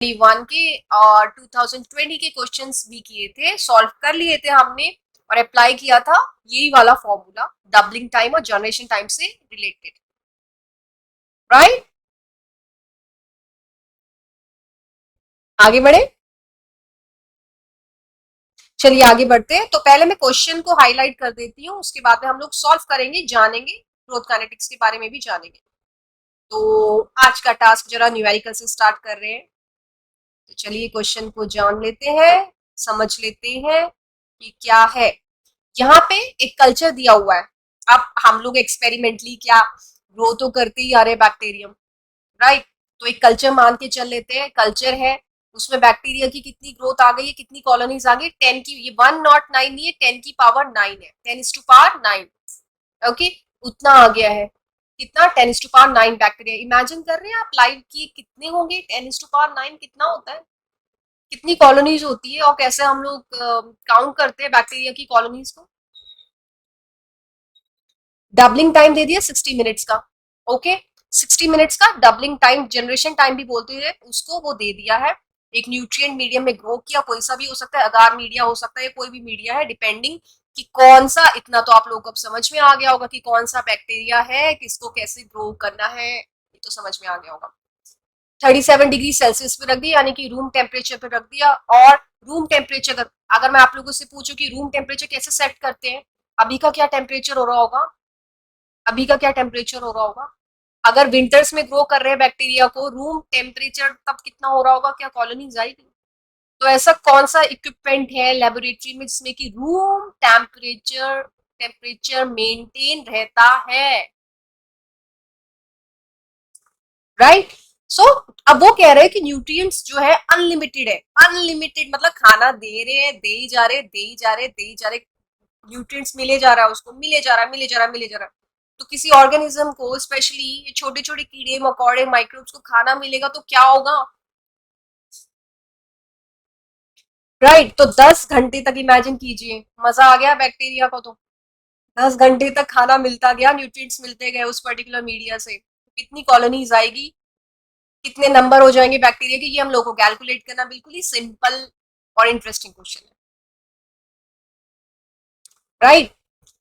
2021 के और 2020 के क्वेश्चंस भी किए थे, सॉल्व कर लिए थे हमने और अप्लाई किया था यही वाला फॉर्मूला डबलिंग टाइम और जनरेशन टाइम से रिलेटेड, राइट। आगे बढ़े, चलिए आगे बढ़ते हैं। तो पहले मैं क्वेश्चन को हाईलाइट कर देती हूँ, उसके बाद में हम लोग सॉल्व करेंगे, जानेंगे, ग्रोथ काइनेटिक्स के बारे में भी जानेंगे। तो आज का टास्क जरा न्यूमेरिकल से स्टार्ट कर रहे हैं। तो चलिए क्वेश्चन को जान लेते हैं, समझ लेते हैं कि क्या है। यहाँ पे एक कल्चर दिया हुआ है। अब हम लोग एक्सपेरिमेंटली क्या ग्रो तो करते ही आ रहे बैक्टीरियम, राइट। तो एक कल्चर मान के चल लेते हैं, कल्चर है, उसमें बैक्टीरिया की कितनी ग्रोथ आ गई है, कितनी कॉलोनीज आ गई, 10 की, ये 109 नहीं है, 10 की पावर 9 है, 10⁻9। ओके, उतना आ गया है। कितना? 10⁻9 बैक्टीरिया। इमेजिन कर रहे हैं आप लाइव की कितने होंगे, 10⁻9 कितना होता है, कितनी कॉलोनीज होती है और कैसे हम लोग काउंट करते हैं बैक्टीरिया की कॉलोनीज को। डबलिंग टाइम दे दिया 60 मिनट्स का। ओके, 60 मिनट्स का डबलिंग टाइम, जनरेशन टाइम भी बोलते हैं उसको, वो दे दिया है। एक न्यूट्रिएंट मीडियम में ग्रो किया, कोई सा भी हो सकता है, अगार मीडिया हो सकता है, कोई भी मीडिया है, डिपेंडिंग कि कौन सा। इतना तो आप लोग को अब समझ में आ गया होगा कि कौन सा बैक्टीरिया है, किसको कैसे ग्रो करना है, ये तो समझ में आ गया होगा। 37 डिग्री सेल्सियस पे रख दिया, यानी कि रूम टेम्परेचर पे रख दिया। और रूम टेम्परेचर, अगर मैं आप लोगों से पूछूं कि रूम टेम्परेचर कैसे सेट करते हैं, अभी का क्या टेम्परेचर हो रहा होगा, अभी का क्या टेम्परेचर हो रहा होगा। अगर विंटर्स में ग्रो कर रहे हैं बैक्टीरिया को, रूम टेम्परेचर तब कितना हो रहा होगा, क्या कॉलोनी जाएगी। तो ऐसा कौन सा इक्विपमेंट है लेबोरेटरी में जिसमें कि रूम टेम्परेचर टेम्परेचर मेंटेन रहता है, राइट। सो अब वो कह रहे हैं कि न्यूट्रिएंट्स जो है अनलिमिटेड है। अनलिमिटेड मतलब खाना दे रहे हैं, दे ही जा रहे, दे ही जा रहे, दे ही जा रहे, न्यूट्रिएंट्स मिले जा रहा है, उसको मिले जा रहा है, मिले जा रहा है, मिले जा रहा है। तो किसी ऑर्गेनिज्म को, स्पेशली छोटे छोटे कीड़े मकोड़े माइक्रोब्स को खाना मिलेगा तो क्या होगा, राइट। तो 10 घंटे तक इमेजिन कीजिए, मजा आ गया बैक्टीरिया को। तो 10 घंटे तक खाना मिलता गया, न्यूट्रिएंट्स मिलते गए उस पर्टिकुलर मीडिया से, कितनी कॉलोनीज आएगी, कितने नंबर हो जाएंगे बैक्टीरिया के, ये हम लोग को कैलकुलेट करना बिल्कुल ही सिंपल और इंटरेस्टिंग क्वेश्चन है, राइट।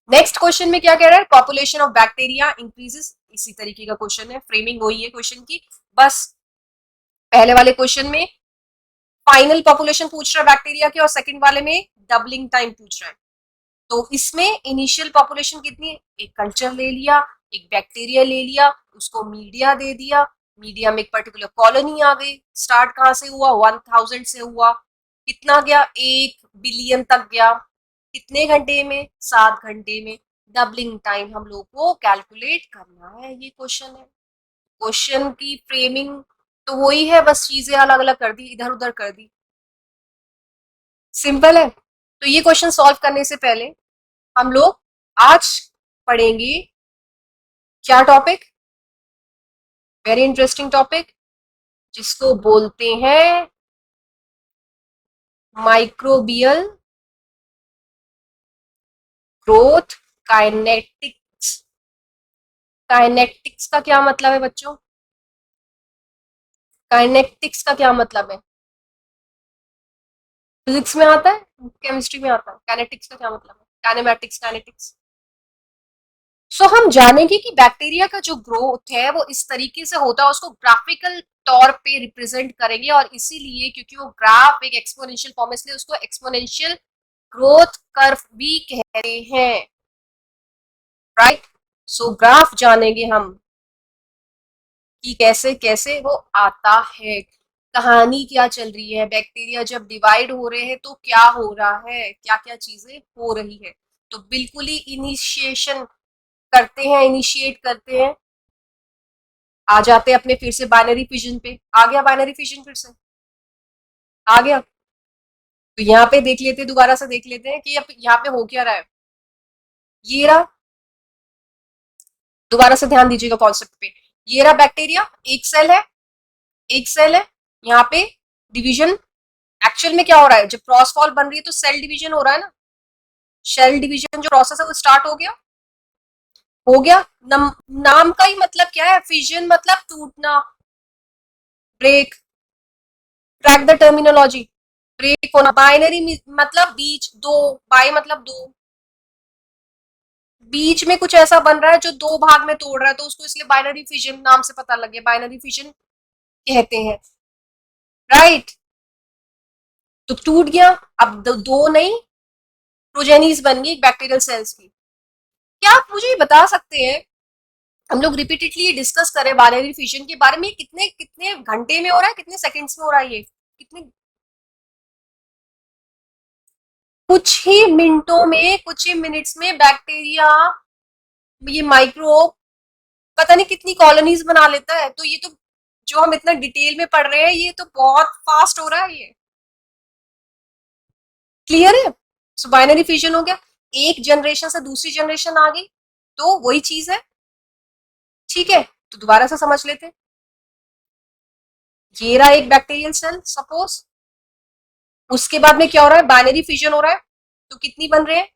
नेक्स्ट क्वेश्चन में क्या कह रहा है, पॉपुलेशन ऑफ बैक्टीरिया इंक्रीजेस, इसी तरीके का क्वेश्चन है, फ्रेमिंग वही है क्वेश्चन की। बस पहले वाले क्वेश्चन में फाइनल पॉपुलेशन पूछ रहा है बैक्टीरिया के, और सेकंड वाले में डबलिंग टाइम पूछ रहा है। तो इसमें इनिशियल पॉपुलेशन कितनी है, एक कल्चर ले लिया, एक बैक्टीरिया ले लिया, उसको मीडिया दे दिया, मीडिया में एक पर्टिकुलर कॉलोनी आ गई। स्टार्ट कहां से हुआ, 1000 से हुआ, कितना गया, 1 बिलियन तक गया, कितने घंटे में, 7 घंटे में। डबलिंग टाइम हम लोग को कैलकुलेट करना है, ये क्वेश्चन है। क्वेश्चन की फ्रेमिंग तो वही है, बस चीजें अलग अलग कर दी, इधर उधर कर दी, सिंपल है। तो ये क्वेश्चन सॉल्व करने से पहले हम लोग आज पढ़ेंगे क्या टॉपिक, वेरी इंटरेस्टिंग टॉपिक, जिसको बोलते हैं माइक्रोबियल ग्रोथ काइनेटिक्स। काइनेटिक्स का क्या मतलब है बच्चों, काइनेटिक्स का क्या मतलब है, फिजिक्स में आता है, केमिस्ट्री में आता है, काइनेटिक्स का क्या मतलब है, काइनेमेटिक्स, काइनेटिक्स। सो हम जानेंगे कि बैक्टीरिया का जो ग्रोथ है वो इस तरीके से होता है, उसको ग्राफिकल तौर पे रिप्रेजेंट करेंगे। और इसीलिए क्योंकि वो ग्राफ एक एक्सपोनेंशियल फॉर्म है, इसलिए उसको एक्सपोनेंशियल ग्रोथ कर्व भी कहते हैं, राइट। सो ग्राफ जानेंगे हम कि कैसे कैसे वो आता है, कहानी क्या चल रही है, बैक्टीरिया जब डिवाइड हो रहे हैं तो क्या हो रहा है, क्या क्या चीजें हो रही है। तो बिल्कुल ही इनिशिएशन करते हैं, इनिशिएट करते हैं, आ जाते हैं अपने फिर से बाइनरी फिजन पे। आ गया बाइनरी फिजन, फिर से आ गया। तो यहाँ पे देख लेते हैं, दोबारा से देख लेते हैं कि अब यहाँ पे हो क्या रहा है। ये रहा, दोबारा से ध्यान दीजिएगा कॉन्सेप्ट पे। ये रहा बैक्टीरिया, एक सेल है, एक सेल है, यहाँ पे डिवीजन। एक्चुअल में क्या हो रहा है, जब क्रॉस वॉल बन रही है तो सेल डिवीजन हो रहा है ना, सेल डिवीजन जो प्रोसेस है वो स्टार्ट हो गया, हो गया। नाम का ही मतलब क्या है, फिजन मतलब टूटना, break, fact the terminology. Break होना, बाइनरी मतलब बीच, दो, बाई मतलब दो, बीच में कुछ ऐसा बन रहा है जो दो भाग में तोड़ रहा है, तो उसको इसलिए बाइनरी फिजन नाम से पता लगे, बाइनरी फिजन कहते हैं, राइट। तो टूट गया, अब दो नहीं, प्रोजेनीज बन गई बैक्टीरियल सेल्स की। क्या आप मुझे बता सकते हैं, हम लोग रिपीटेडली डिस्कस करें बाइनरी फिजन के बारे में, कितने कितने घंटे में हो रहा है, कितने सेकंड्स में हो रहा है, ये कितने, कुछ ही मिनटों में, कुछ ही मिनट्स में बैक्टीरिया, ये माइक्रोब पता नहीं कितनी कॉलोनीज बना लेता है। तो ये तो जो हम इतना डिटेल में पढ़ रहे हैं, ये तो बहुत फास्ट हो रहा है ये, क्लियर है। सो बाइनरी फिजन हो गया, एक जनरेशन से दूसरी जनरेशन आ गई, तो वही चीज है, ठीक है। तो दोबारा से समझ लेते हैं, ये रहा एक बैक्टीरियल सेल सपोज, उसके बाद में क्या हो रहा है, बाइनरी फिजन हो रहा है, तो कितनी बन रहे हैं,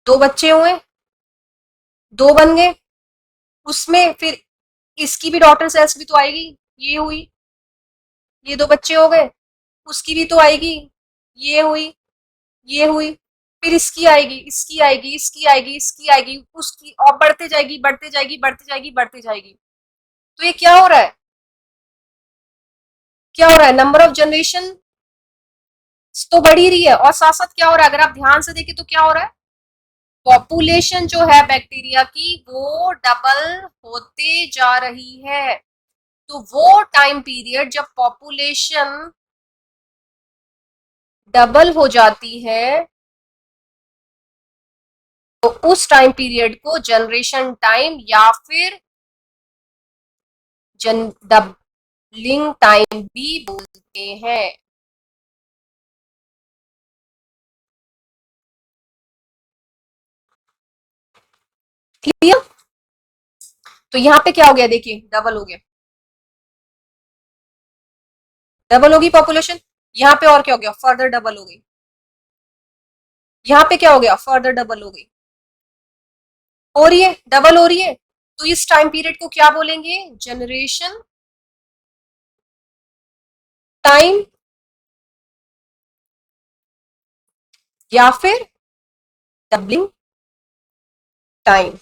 दो बच्चे हुए, दो बन गए, उसमें फिर इसकी भी डॉटर सेल्स भी तो आएगी, ये हुई, ये दो बच्चे हो गए, उसकी भी तो आएगी, ये हुई, ये हुई, फिर इसकी आएगी, इसकी आएगी, इसकी आएगी, इसकी आएगी, उसकी, और बढ़ते जाएगी, बढ़ते जाएगी, बढ़ते जाएगी, बढ़ते जाएगी। तो ये क्या हो रहा है, क्या हो रहा है, नंबर ऑफ जनरेशन तो बढ़ ही रही है, और साथ साथ क्या हो रहा है, अगर आप ध्यान से देखें तो क्या हो रहा है, पॉपुलेशन जो है बैक्टीरिया की वो डबल होते जा रही है। तो वो टाइम पीरियड जब पॉपुलेशन डबल हो जाती है, तो उस टाइम पीरियड को जनरेशन टाइम या फिर डबलिंग टाइम भी बोलते हैं। क्लियर। तो यहां पे क्या हो गया, देखिए डबल हो गया, डबल होगी पॉपुलेशन, यहां पे और क्या हो गया, फर्दर डबल हो गई, यहां पे क्या हो गया, फर्दर डबल हो गई, हो रही है, डबल हो रही है। तो इस टाइम पीरियड को क्या बोलेंगे, जनरेशन टाइम या फिर डबलिंग टाइम।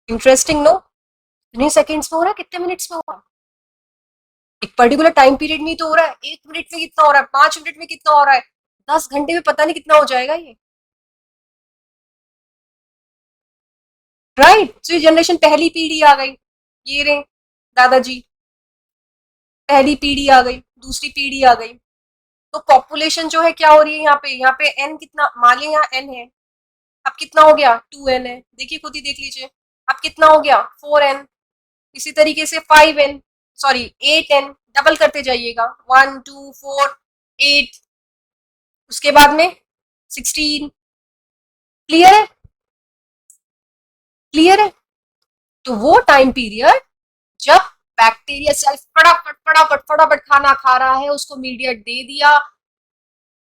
इंटरेस्टिंग नो, कितने सेकंड्स में हो रहा है, कितने मिनट्स में हो रहा है, एक पर्टिकुलर टाइम पीरियड में ही तो हो रहा है, एक मिनट में कितना हो रहा है, 5 मिनट में कितना हो रहा है, 10 घंटे में पता नहीं कितना हो जाएगा ये, राइट। तो ये जनरेशन पहली पीढ़ी आ गई, ये रहे दादाजी, पहली पीढ़ी आ गई, दूसरी पीढ़ी आ गई। तो पॉपुलेशन जो है क्या हो रही है, यहाँ पे एन कितना, मान लिया यहाँ एन है, अब कितना हो गया, 2n है, देखिए खुद ही देख लीजिए, अब कितना हो गया, 4n, इसी तरीके से 5n, सॉरी 8n, डबल करते जाइएगा, 1 2 4 8, उसके बाद में 16। क्लियर है, क्लियर है। तो वो टाइम पीरियड जब बैक्टीरिया सेल फटाफट फटाफट फटाफट खाना खा रहा है, उसको मीडिया दे दिया,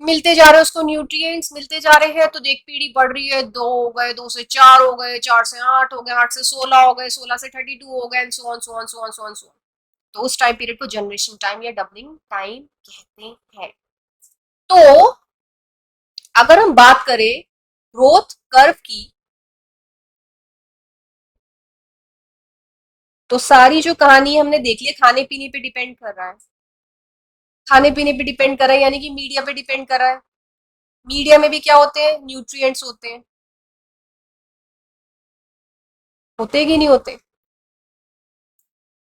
मिलते जा रहे हैं उसको न्यूट्रिएंट्स, मिलते जा रहे हैं, तो देख पीढ़ी बढ़ रही है, 2 हो गए, 2 से 4 हो गए, 4 से 8 हो गए, 8 से 16 हो गए, 16 से 32 हो गए, so on so on so on so on so on. तो उस टाइम पीरियड को जनरेशन टाइम या डबलिंग टाइम कहते हैं। तो अगर हम बात करें ग्रोथ कर्व की, तो सारी जो कहानी हमने देख ली, खाने पीने पे डिपेंड कर रहा है, खाने पीने पे डिपेंड कर रहा है, यानी कि मीडिया पे डिपेंड कर रहा है। मीडिया में भी क्या होते हैं, न्यूट्रिएंट्स होते हैं, होते कि नहीं होते।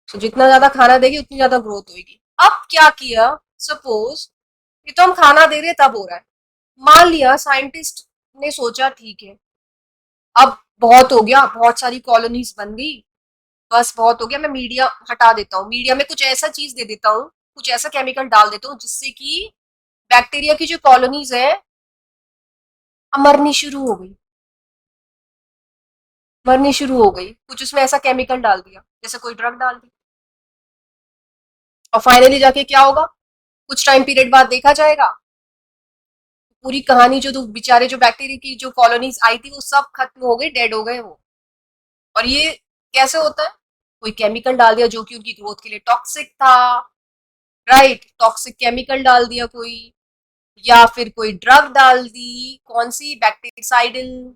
तो जितना ज्यादा खाना देगी उतनी ज्यादा ग्रोथ होगी। अब क्या किया, सपोज ये तो हम खाना दे रहे तब हो रहा है, मान लिया साइंटिस्ट ने सोचा ठीक है, अब बहुत हो गया, बहुत सारी कॉलोनीज बन गई, बस बहुत हो गया, मैं मीडिया हटा देता हूँ, मीडिया में कुछ ऐसा चीज दे देता हूँ, कुछ ऐसा केमिकल डाल देता हूँ जिससे कि बैक्टीरिया की जो कॉलोनीज है मरनी शुरू हो गई, मरनी शुरू हो गई, कुछ उसमें ऐसा केमिकल डाल दिया, जैसे कोई ड्रग डाल दी, और फाइनली जाके क्या होगा, कुछ टाइम पीरियड बाद देखा जाएगा, पूरी कहानी जो बेचारे जो बैक्टीरिया की जो कॉलोनीज आई थी वो सब खत्म हो गई, डेड हो गए वो। और ये कैसे होता है, कोई केमिकल डाल दिया जो कि उनकी ग्रोथ के लिए टॉक्सिक था, राइट, टॉक्सिक केमिकल डाल दिया कोई, या फिर कोई ड्रग डाल दी, कौन सी, बैक्टीरिसाइडल।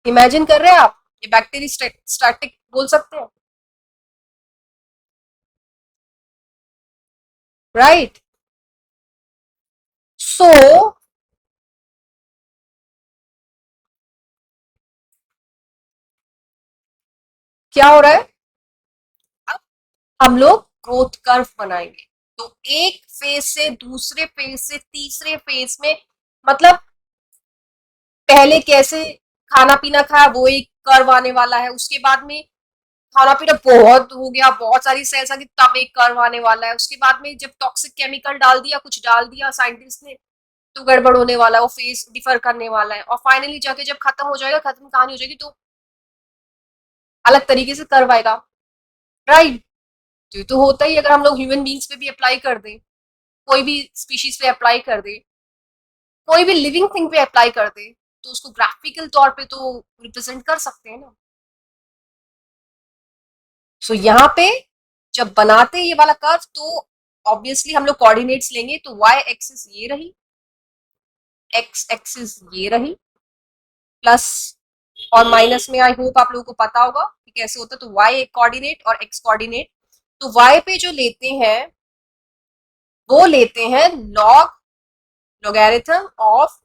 इमेजिन कर रहे हैं आप, ये बैक्टीरियोस्टैटिक बोल सकते हैं, राइट। सो क्या हो रहा है, अब हम लोग ग्रोथ कर्व बनाएंगे, तो एक फेज से दूसरे फेज से तीसरे फेज में, मतलब पहले कैसे खाना पीना खाया वो एक कर्व आने वाला है, उसके बाद में खाना पीना बहुत हो गया, बहुत सारी सेल्स आ गई, तब एक कर्व आने वाला है, उसके बाद में जब टॉक्सिक केमिकल डाल दिया, कुछ डाल दिया साइंटिस्ट ने, तो गड़बड़ होने वाला है, वो फेस डिफर करने वाला है, और फाइनली जाके जब खत्म हो जाएगा, खत्म कहानी हो जाएगी, तो अलग तरीके से कर्व आएगा, राइट। तो ये तो होता ही, अगर हम लोग ह्यूमन बींग्स पे भी अप्लाई कर दें, कोई भी स्पीशीज पे अप्लाई कर दे, कोई भी लिविंग थिंग पे अप्लाई कर दे, तो उसको ग्राफिकल तौर पे तो रिप्रेजेंट कर सकते हैं ना। सो यहाँ पे जब बनाते हैं ये वाला कर्व, तो ऑब्वियसली हम लोग कोऑर्डिनेट्स लेंगे, तो वाई एक्सिस ये रही, एक्स एक्सिस ये रही, प्लस और माइनस में आई होप आप लोगों को पता होगा कि कैसे होता है, तो वाई एक कोऑर्डिनेट और एक्स कोऑर्डिनेट, तो वाई पे जो लेते हैं वो लेते हैं लॉग, लॉगरिथम ऑफ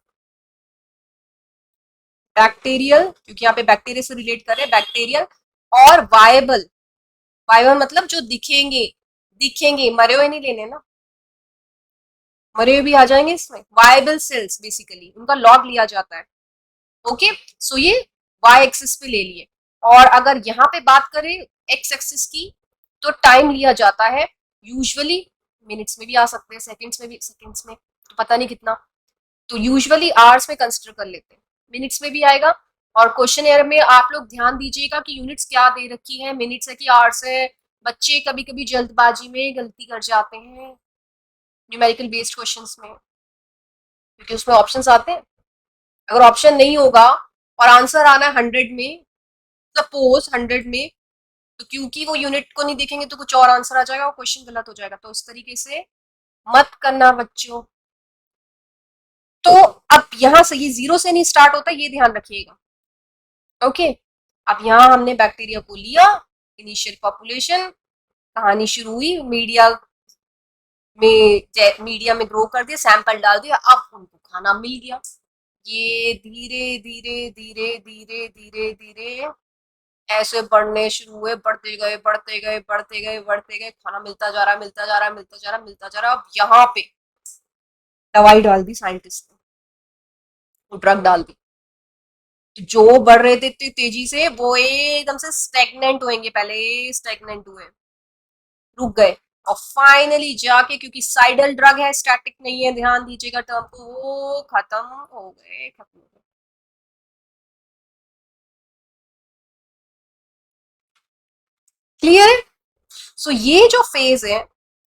बैक्टीरियल, क्योंकि यहाँ पे बैक्टीरिया से रिलेट कर रहे हैं, बैक्टीरियल और वायबल, वायबल मतलब जो दिखेंगे, दिखेंगे, मरे हुए नहीं लेने ना, मरे हुए भी आ जाएंगे इसमें, वायबल सेल्स बेसिकली उनका लॉग लिया जाता है, ओके। सो ये वाई एक्सिस पे ले लिए, और अगर यहाँ पे बात करें एक्स एक्सिस की, तो टाइम लिया जाता है यूजुअली, मिनट्स में भी आ सकते हैं, सेकंड्स में भी, सेकंड्स में तो पता नहीं कितना, तो यूजुअली आवर्स में कंसिडर कर लेते हैं, मिनट्स में भी आएगा। और क्वेश्चन एयर में आप लोग ध्यान दीजिएगा कि यूनिट्स क्या दे रखी है, मिनट्स है कि आवर्स है, बच्चे कभी कभी जल्दबाजी में गलती कर जाते हैं न्यूमेरिकल बेस्ड क्वेश्चंस में, क्योंकि उसमें ऑप्शंस आते हैं, अगर ऑप्शन नहीं होगा और आंसर आना है 100 में, सपोज 100 में, तो क्योंकि वो यूनिट को नहीं देखेंगे तो कुछ और आंसर आ जाएगा और क्वेश्चन गलत हो जाएगा, तो उस तरीके से मत करना बच्चों। तो अब यहां से ये जीरो से नहीं स्टार्ट होता, ये ध्यान रखिएगा, ओके। अब यहाँ हमने बैक्टीरिया को लिया, इनिशियल पॉपुलेशन, कहानी शुरू हुई, मीडिया में ग्रो कर दिया, सैंपल डाल दिया, अब उनको खाना मिल गया, ये धीरे धीरे धीरे धीरे धीरे धीरे ऐसे बढ़ने शुरू हुए, बढ़ते गए बढ़ते गए बढ़ते गए बढ़ते गए, खाना मिलता जा रहा, मिलता जा रहा, मिलता जा रहा, मिलता जा रहा, अब यहाँ पे दवाई डाल दी साइंटिस्ट ने, ड्रग डाल दी, तो जो बढ़ रहे थे इतनी तेजी से, वो एकदम से स्टेगनेंट होंगे, पहले स्टेगनेंट हुए, रुक गए, और फाइनली जाके, क्योंकि साइडल ड्रग है, स्टैटिक नहीं है, ध्यान दीजिएगा टर्म को, वो खत्म हो गए, खत्म हो गए। क्लियर है। सो ये जो फेज है,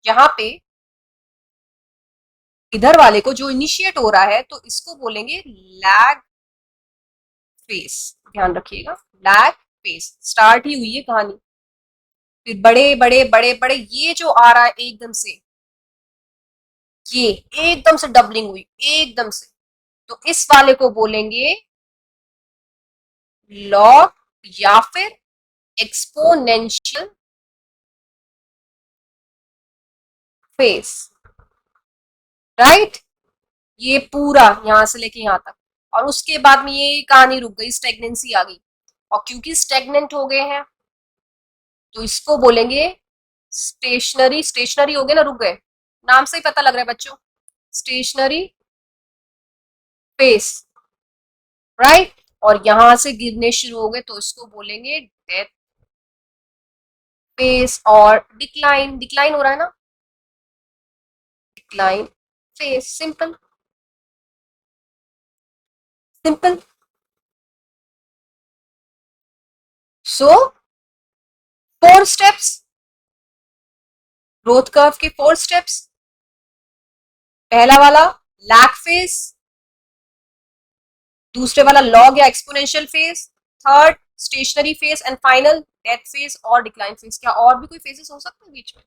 यहाँ पे इधर वाले को जो इनिशिएट हो रहा है, तो इसको बोलेंगे लैग फेज, ध्यान रखिएगा, लैग फेज, स्टार्ट ही हुई है कहानी, फिर बड़े बड़े बड़े बड़े, ये जो आ रहा है एकदम से, ये एकदम से डबलिंग हुई एकदम से, तो इस वाले को बोलेंगे लॉग या फिर एक्सपोनेंशियल फेज, राइट। ये पूरा यहां से लेके यहां तक, और उसके बाद में ये कहानी रुक गई, स्टेगनेंसी आ गई, और क्योंकि स्टेगनेंट हो गए हैं, तो इसको बोलेंगे स्टेशनरी, स्टेशनरी हो गए ना, रुक गए, नाम से ही पता लग रहा है बच्चों, स्टेशनरी फेस, राइट। और यहां से गिरने शुरू हो गए, तो इसको बोलेंगे डेथ फेस, और डिक्लाइन, डिक्लाइन हो रहा है ना, डिक्लाइन फेस, सिंपल, सिंपल। सो 4 स्टेप्स, ग्रोथ कर्व के 4 स्टेप्स, पहला वाला लैग फेज, दूसरे वाला लॉग या exponential phase, third stationary phase and final death phase और डिक्लाइन फेज। क्या और भी कोई फेजेस हो सकते हैं बीच में?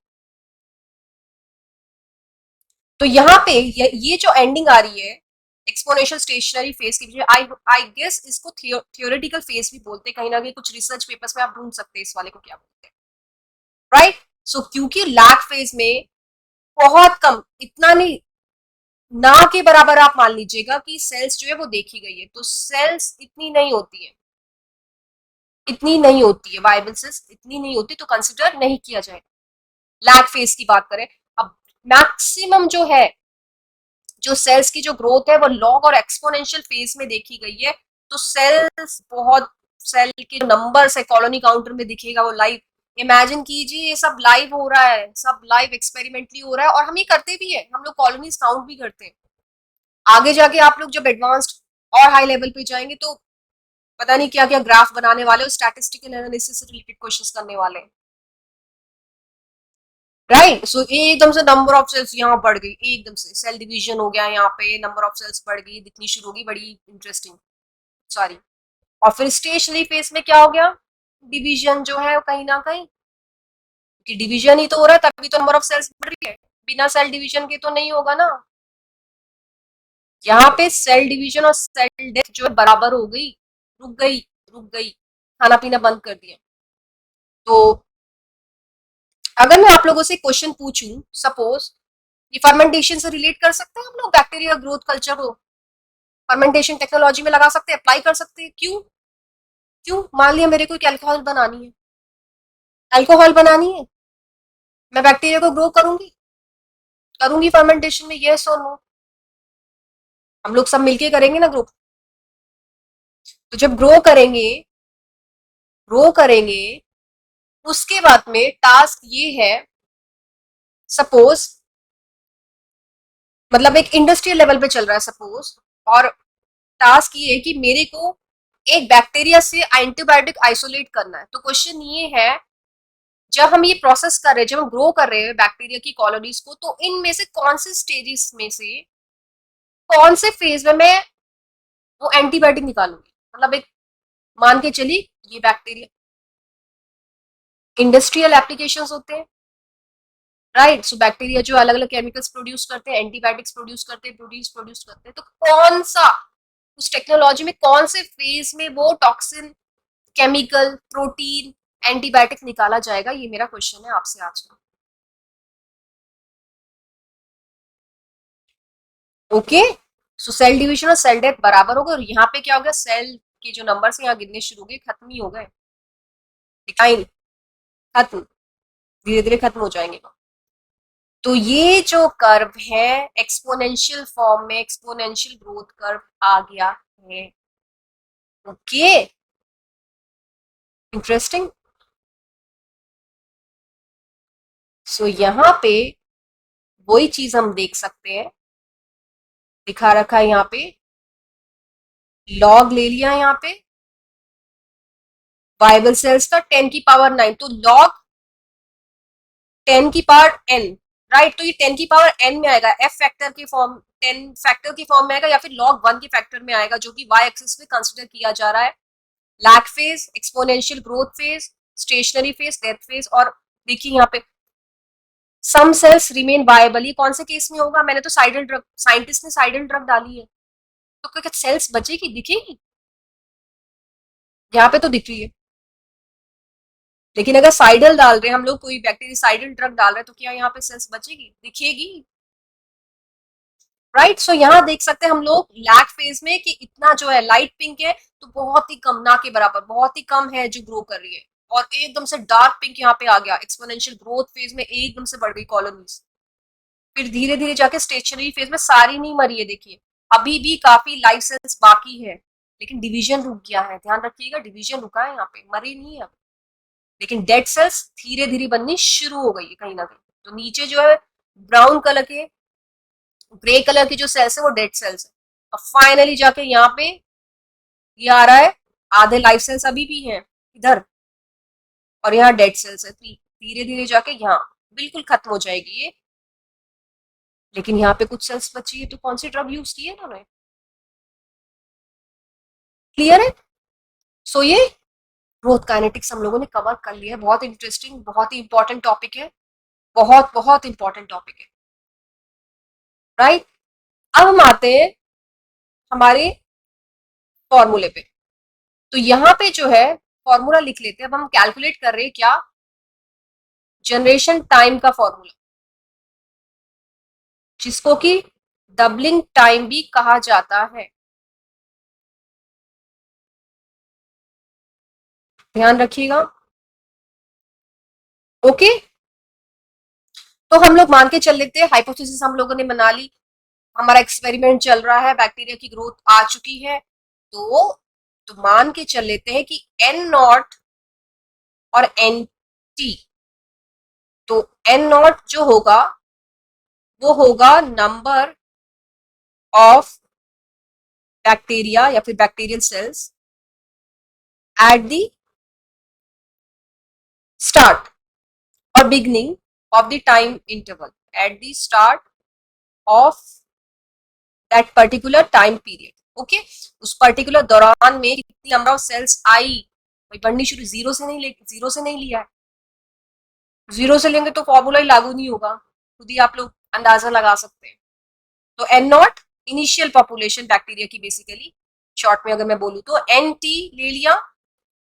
तो यहाँ पे ये जो एंडिंग आ रही है एक्सपोनेंशियल स्टेशनरी फेज की, आई आई गेस इसको थियोरेटिकल फेज भी बोलते हैं, कहीं ना कहीं कुछ रिसर्च पेपर्स में आप ढूंढ सकते हैं इस वाले को क्या बोलते हैं, राइट। सो क्योंकि लैग फेज में बहुत कम, इतना नहीं, ना के बराबर आप मान लीजिएगा कि सेल्स जो है वो देखी गई है, तो सेल्स इतनी नहीं होती है, इतनी नहीं होती है, वायबल सेल्स इतनी नहीं होती, तो कंसिडर नहीं किया जाएगा। लैग फेज की बात करें, अब मैक्सिमम जो है, जो सेल्स की जो ग्रोथ है वो लॉग और एक्सपोनेंशियल फेज में देखी गई है। तो सेल्स बहुत, सेल के नंबर्स है कॉलोनी काउंटर में दिखेगा वो लाइव। इमेजिन कीजिए ये सब लाइव हो रहा है, सब लाइव एक्सपेरिमेंटली हो रहा है, और हम ये करते भी है, हम लोग कॉलोनीज काउंट भी करते हैं। आगे जाके आप लोग जब एडवांस्ड और हाई लेवल पे जाएंगे तो पता नहीं क्या क्या ग्राफ बनाने वाले और स्टैटिस्टिकल एनालिसिस से रिलेटेड क्वेश्चंस करने वाले हैं, राइट। सो एकदम से नंबर ऑफ सेल्स यहाँ बढ़ गई, एकदम से सेल डिवीजन हो गया, यहाँ पे नंबर ऑफ सेल्स बढ़ गई, दिखनी शुरू होगी, बड़ी इंटरेस्टिंग, सॉरी। और फिर स्टेशनरी फेज में क्या हो गया, डिवीजन जो है कहीं ना कहीं, कि डिवीजन ही तो हो रहा है तभी तो नंबर ऑफ सेल्स बढ़ रही है, बिना सेल डिवीजन के तो नहीं होगा ना। यहाँ पे सेल डिवीजन और सेल डेथ जो है बराबर हो गई, रुक गई, रुक गई, खाना पीना बंद कर दिया। तो अगर मैं आप लोगों से क्वेश्चन पूछूं, सपोज ये फर्मेंटेशन से रिलेट कर सकते हैं हम लोग बैक्टीरिया ग्रोथ कल्चर को, फर्मेंटेशन टेक्नोलॉजी में लगा सकते हैं, अप्लाई कर सकते हैं, क्यों? क्यों? मान लिया मेरे को एक अल्कोहल बनानी है, अल्कोहल बनानी है, मैं बैक्टीरिया को ग्रो करूंगी, करूंगी फर्मेंटेशन में, यस और नो? हम लोग सब मिलके करेंगे ना ग्रो। तो जब ग्रो करेंगे उसके बाद में टास्क ये है, सपोज मतलब एक इंडस्ट्रियल लेवल पे चल रहा है सपोज, और टास्क ये है कि मेरे को एक बैक्टीरिया से एंटीबायोटिक आइसोलेट करना है। तो क्वेश्चन ये है, जब हम ये प्रोसेस कर रहे हैं, जब हम ग्रो कर रहे हैं बैक्टीरिया की कॉलोनीज को, तो इनमें से कौन से स्टेजेस में से कौन से फेज में मैं वो एंटीबायोटिक निकालूंगी? मतलब एक, मान के चली ये बैक्टीरिया, इंडस्ट्रियल एप्लीकेशंस होते हैं, राइट। सो बैक्टीरिया जो अलग अलग केमिकल्स प्रोड्यूस करते हैं, एंटीबायोटिक्स प्रोड्यूस करते हैं, प्रोड्यूस करते हैं, तो कौन सा, उस टेक्नोलॉजी में कौन से फेज में वो टॉक्सिन, केमिकल, प्रोटीन, एंटीबायोटिक निकाला जाएगा? ये मेरा क्वेश्चन है आपसे आज का। ओके, सो सेल डिवीजन और सेल डेथ बराबर होगा, और यहाँ पे क्या हो गया, सेल के जो नंबर से यहाँ गिनने शुरू हो गए, खत्म ही हो गए, डिक्लाइन, खत्म, धीरे धीरे खत्म हो जाएंगे। तो ये जो कर्व है एक्सपोनेंशियल फॉर्म में, एक्सपोनेंशियल ग्रोथ कर्व आ गया है। Okay, interesting. सो यहाँ पे वही चीज हम देख सकते हैं, दिखा रखा है यहाँ पे, लॉग ले लिया यहाँ पे वाइबल सेल्स का 10⁻⁹, तो लॉग 10⁻n, राइट। तो ये 10⁻n में आएगा, एफ फैक्टर के फॉर्म, 10 फैक्टर की फॉर्म में आएगा, या फिर लॉग 1 के फैक्टर में आएगा, जो कि वाई एक्सिस में कंसिडर किया जा रहा है। Lag phase, exponential growth phase, stationary phase, death phase. और देखिए यहाँ पे सम सेल्स रिमेन वायबल, ये कौन से केस में होगा? मैंने तो साइडल ड्रग, साइंटिस्ट ने साइडल ड्रग डाली है, तो क्या सेल्स बचेगी, दिखेगी? यहाँ पे तो दिख रही है, लेकिन अगर साइडल डाल रहे हैं हम लोग, कोई बैक्टीरिया साइडल ड्रग डाल रहे हैं, तो क्या यहाँ पे सेल्स बचेगी, दिखेगी? राइट। सो यहाँ देख सकते हैं हम लोग लैग फेज में कि इतना जो है लाइट पिंक है, तो बहुत ही कम, ना के बराबर, बहुत ही कम है जो ग्रो कर रही है, और एकदम से डार्क पिंक यहाँ पे आ गया, एक्सपोनेंशियल ग्रोथ फेज में एकदम से बढ़ गई कॉलोनीज। फिर धीरे धीरे जाके स्टेशनरी फेज में सारी नहीं मरी है, देखिए अभी भी काफी लाइफ सेल्स बाकी है, लेकिन डिवीजन रुक गया है, ध्यान रखिएगा, डिवीजन रुका है, यहाँ पे मरी नहीं है अब, लेकिन डेड सेल्स धीरे धीरे बननी शुरू हो गई है कहीं ना कहीं। तो नीचे जो है ब्राउन कलर के, ग्रे कलर की जो सेल्स है वो डेड सेल्स है, और फाइनली जाके यहाँ पे ये आ रहा है, आधे लाइफ सेल्स अभी भी हैं इधर, और यहाँ डेड सेल्स है, धीरे धीरे जाके यहाँ बिल्कुल खत्म हो जाएगी ये। लेकिन यहाँ पे कुछ सेल्स बची है, तो कौन सी ड्रग यूज की है इन्होंने? क्लियर है? सो ये ग्रोथ काइनेटिक्स हम लोगों ने कवर कर लिया है, बहुत इंटरेस्टिंग, बहुत ही इंपॉर्टेंट टॉपिक है, बहुत बहुत इंपॉर्टेंट टॉपिक है, राइट। अब हम आते हैं हमारे फॉर्मूले पे। तो यहाँ पे जो है फॉर्मूला लिख लेते हैं। अब हम कैलकुलेट कर रहे हैं क्या, जनरेशन टाइम का फॉर्मूला, जिसको कि डबलिंग टाइम भी कहा जाता है। ध्यान रखिएगा, ओके। तो हम लोग मान के चल लेते हैं, हाइपोथेसिस हम लोगों ने बना ली, हमारा एक्सपेरिमेंट चल रहा है, बैक्टीरिया की ग्रोथ आ चुकी है, तो मान के चल लेते हैं कि एन नॉट और एन टी, तो एन नॉट जो होगा वो होगा नंबर ऑफ बैक्टीरिया या फिर bacterial cells at the start और beginning of the time interval, at the start of that particular time period, okay. उस पर्टिकुलर दौरान में कितनी नंबर ऑफ सेल्स आई, भाई बढ़नी शुरू, जीरो से नहीं लिया है, जीरो से लेंगे तो फॉर्मूला ही लागू नहीं होगा, खुद ही आप लोग अंदाजा लगा सकते हैं। तो n nought initial population bacteria की, बेसिकली शॉर्ट में अगर मैं बोलूँ तो एन टी ले लिया,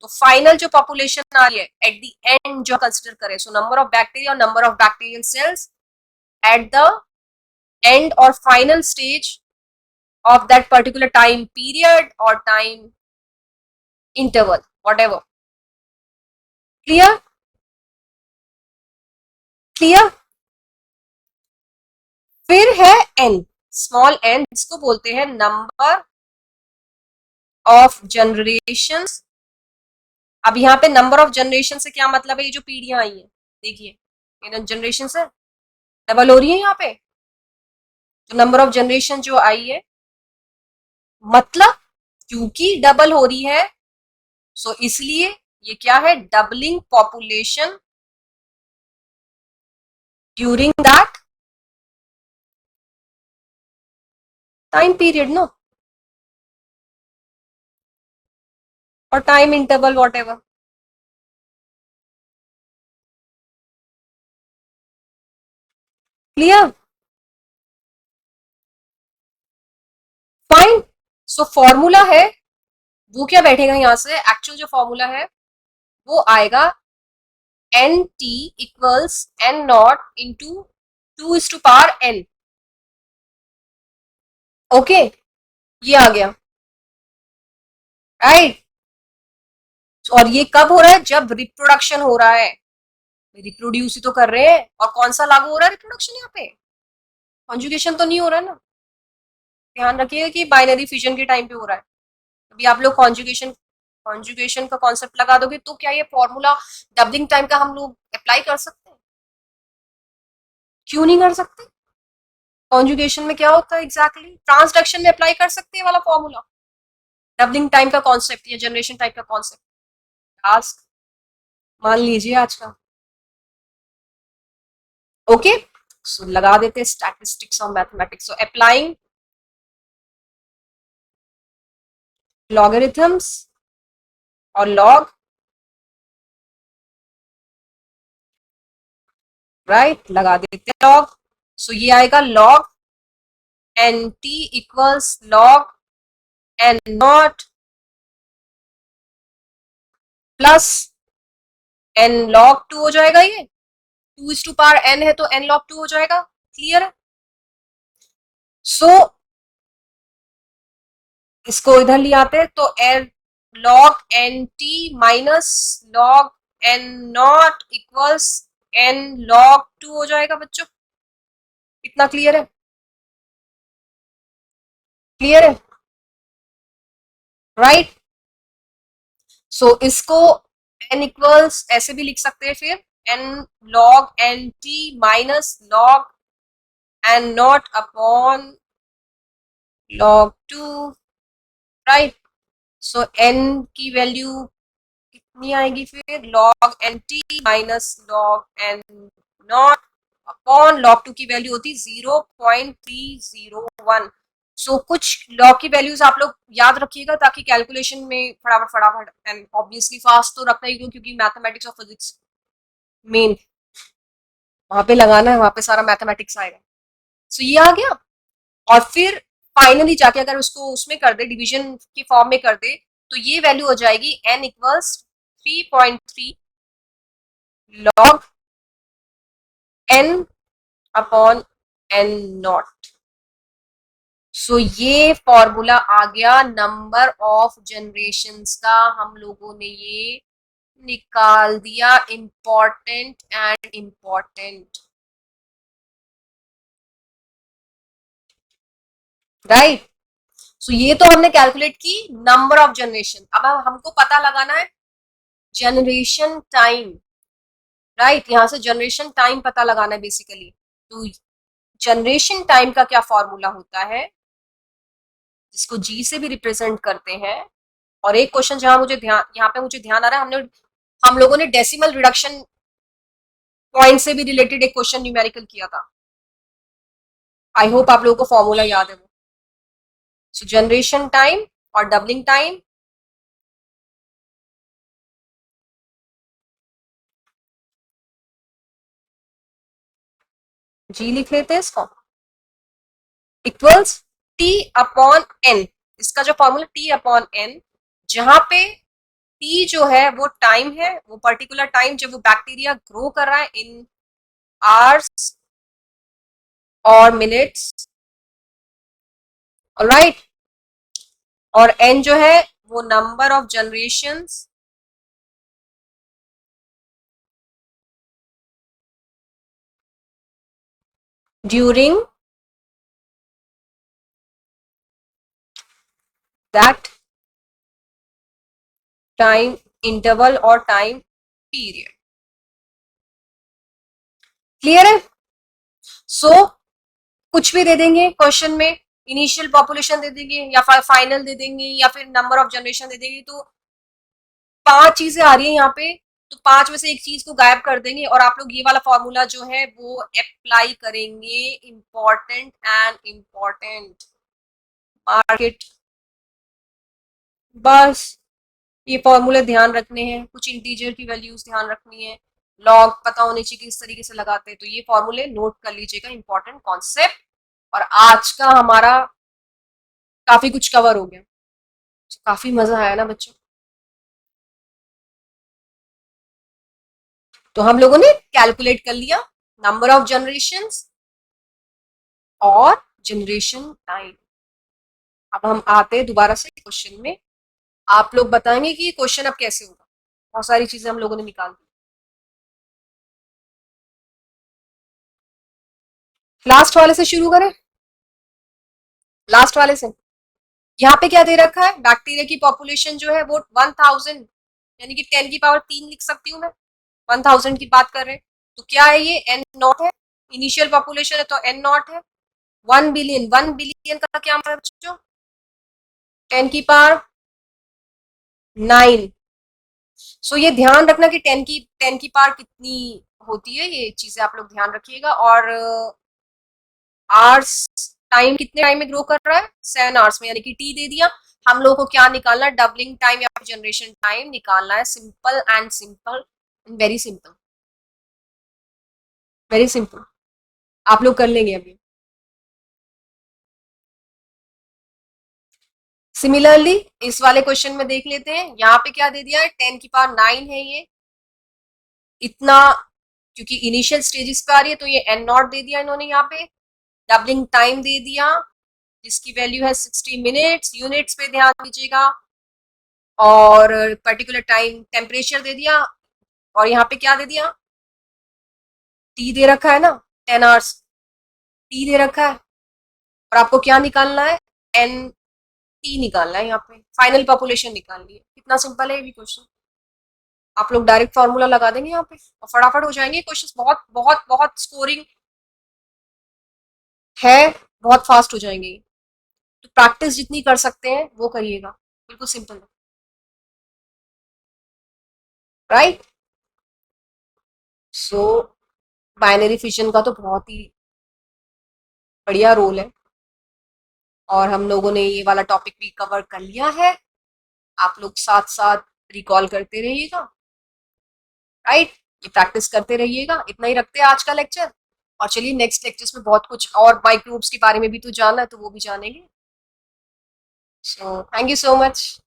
तो फाइनल जो पॉपुलेशन आ रही है एट द एंड जो कंसिडर करें, सो नंबर ऑफ बैक्टीरिया और number of bacterial cells at the end और final stage of that particular time period or time interval, whatever. Clear? Clear? फिर है n, स्मॉल n, जिसको बोलते हैं number of generations. अब यहाँ पे नंबर ऑफ जनरेशन से क्या मतलब है, ये जो पीढ़ियां आई है, देखिए जनरेशन से डबल हो रही है यहाँ पे, तो नंबर ऑफ जनरेशन जो आई है, मतलब क्योंकि डबल हो रही है, सो इसलिए ये क्या है, doubling population during that time period, no, और time interval whatever. Clear? Fine. So formula है वो क्या बैठेगा यहां से, एक्चुअल जो फॉर्मूला है वो आएगा n t equals n nought into 2:n, okay, ये आ गया, राइट। और ये कब हो रहा है, जब रिप्रोडक्शन हो रहा है, रिप्रोड्यूस ही तो कर रहे हैं, और कौन सा लागू हो रहा है रिप्रोडक्शन, यहाँ पे कॉन्जुगेशन तो नहीं हो रहा है ना, ध्यान रखिएगा कि बाइनरी फिजन के टाइम पे हो रहा है। अभी आप लोग कॉन्जुगेशन कॉन्जुगेशन का कॉन्सेप्ट लगा दोगे तो क्या ये फॉर्मूला डबलिंग टाइम का हम लोग अप्लाई कर सकते हैं, क्यों नहीं कर सकते। कॉन्जुगेशन में क्या होता है एग्जैक्टली, ट्रांसडक्शन में अप्लाई कर सकते हैं वाला फॉर्मूला, डबलिंग टाइम का कॉन्सेप्ट या जनरेशन टाइप का कॉन्सेप्ट, टास्क मान लीजिए आज का, ओके। सो लगा देते हैं स्टैटिस्टिक्स और मैथमेटिक्स, सो अप्लाइंग लॉगरिथम्स और लॉग, राइट, लगा देते हैं लॉग, सो ये आएगा log n t equals log n nought plus n log 2 हो जाएगा, ये 2:n है तो n log 2 हो जाएगा, क्लियर है। सो इसको इधर ले आते हैं, तो n log n t minus log n nought equals n log 2 हो जाएगा बच्चों, कितना क्लियर है, क्लियर है, राइट। सो इसको n इक्वल्स ऐसे भी लिख सकते हैं, फिर n log n t minus log n nought upon log 2, right. So n की वैल्यू कितनी आएगी फिर, log n t minus log n nought upon log 2 की वैल्यू होती 0.301, सो कुछ लॉ की वैल्यूज आप लोग याद रखिएगा ताकि कैलकुलेशन में फटाफट फटाफट, एंड ऑब्वियसली फास्ट तो रखना ही क्योंकि मैथमेटिक्स और फिजिक्स मेन वहां पे लगाना है, वहां पे सारा मैथमेटिक्स आएगा। सो ये आ गया। और फिर फाइनली जाके अगर उसको उसमें कर दे, डिवीजन के फॉर्म में कर दे, तो ये वैल्यू हो जाएगी n equals 3.3 log n upon n not. So ये फॉर्मूला आ गया नंबर ऑफ जनरेशंस का, हम लोगों ने ये निकाल दिया। Important and important, right. So ये तो हमने कैलकुलेट की नंबर ऑफ जनरेशन। अब हमको पता लगाना है जनरेशन टाइम, राइट। यहां से जनरेशन टाइम पता लगाना है बेसिकली। तो जनरेशन टाइम का क्या फॉर्मूला होता है, जिसको जी से भी रिप्रेजेंट करते हैं। और एक क्वेश्चन जहां मुझे ध्यान, यहाँ पे मुझे ध्यान आ रहा है, हम लोगों ने डेसिमल रिडक्शन पॉइंट से भी रिलेटेड एक क्वेश्चन न्यूमेरिकल किया था। आई होप आप लोगों को फॉर्मूला याद है वो। सो जनरेशन टाइम और डबलिंग टाइम, जी लिख लेते हैं इसको, इक्वल्स टी अपॉन एन। इसका जो फॉर्मूला टी अपॉन एन, जहां पे टी जो है वो टाइम है, वो पर्टिकुलर टाइम जब वो बैक्टीरिया ग्रो कर रहा है इन आवर्स और मिनट्स, राइट। और एन जो है वो number of generations during that time interval और टाइम पीरियड। क्लियर है। सो कुछ भी दे देंगे क्वेश्चन में, इनिशियल पॉपुलेशन दे देंगे या फाइनल दे देंगे या फिर नंबर ऑफ जनरेशन दे देंगे, तो पांच चीजें आ रही है यहाँ पे, तो पांच में से एक चीज को गायब कर देंगे और आप लोग ये वाला फॉर्मूला जो है वो अप्लाई करेंगे। इंपॉर्टेंट एंड इंपॉर्टेंट, मार्केट, बस ये फॉर्मूले ध्यान रखने हैं। कुछ इंटीजर की वैल्यूज ध्यान रखनी है, लॉग पता होने चाहिए किस तरीके से लगाते हैं। तो ये फॉर्मूले नोट कर लीजिएगा, इंपॉर्टेंट कॉन्सेप्ट। और आज का हमारा काफी कुछ कवर हो गया, तो काफी मजा आया ना बच्चों। तो हम लोगों ने कैलकुलेट कर लिया नंबर ऑफ जनरेशंस और जनरेशन टाइम। अब हम आते हैं दोबारा से क्वेश्चन में। आप लोग बताएंगे कि क्वेश्चन अब कैसे होगा। बहुत सारी चीजें हम लोगों ने निकाल दी। लास्ट वाले से शुरू करें, लास्ट वाले से। यहाँ पे क्या दे रखा है, बैक्टीरिया की पॉपुलेशन जो है वो 1000, यानी कि 10 की पावर 3 लिख सकती हूँ मैं। 1000 की बात कर रहे हैं, तो क्या है ये एन नॉट है, इनिशियल पॉपुलेशन है तो एन नॉट है। 1 बिलियन, 1 बिलियन का क्या मतलब बच्चों, 10 की पावर 9। सो ये ध्यान रखना कि 10 की पावर कितनी होती है, ये चीजें आप लोग ध्यान रखिएगा। और आवर्स, टाइम कितने टाइम में ग्रो कर रहा है, 7 आवर्स में, यानी कि टी दे दिया। हम लोगों को क्या निकालना है, डबलिंग टाइम या जनरेशन टाइम निकालना है। Simple and simple, very simple, very simple. आप लोग कर लेंगे अभी। सिमिलरली इस वाले क्वेश्चन में देख लेते हैं, यहाँ पे क्या दे दिया है, 10 की पावर 9 है ये इतना, क्योंकि इनिशियल स्टेजेस पे आ रही है तो ये एन नॉट दे दिया इन्होंने यहाँ पे। डबलिंग टाइम दे दिया जिसकी वैल्यू है 60 मिनट्स, यूनिट्स पे ध्यान दीजिएगा। और पर्टिकुलर टाइम टेम्परेचर दे दिया, और यहाँ पे क्या दे दिया, टी दे रखा है ना, 10 आवर्स टी दे रखा है। और आपको क्या निकालना है, एन टी निकालना है, यहाँ पे फाइनल पॉपुलेशन निकालनी है। कितना सिंपल है ये भी क्वेश्चन। आप लोग डायरेक्ट फॉर्मूला लगा देंगे यहाँ पे और फटाफट हो जाएंगे क्वेश्चन। बहुत बहुत बहुत स्कोरिंग है, बहुत फास्ट हो जाएंगे। तो प्रैक्टिस जितनी कर सकते हैं वो करिएगा, बिल्कुल सिंपल है, राइट। सो बाइनरी फिशन का तो बहुत ही बढ़िया रोल है। और हम लोगों ने ये वाला टॉपिक भी कवर कर लिया है। आप लोग साथ साथ रिकॉल करते रहिएगा, राइट? ये प्रैक्टिस करते रहिएगा। इतना ही रखते हैं आज का लेक्चर, और चलिए नेक्स्ट लेक्चर्स में बहुत कुछ और माइक्रोब्स के बारे में भी तो जानना है, तो वो भी जानेंगे। So thank you so much.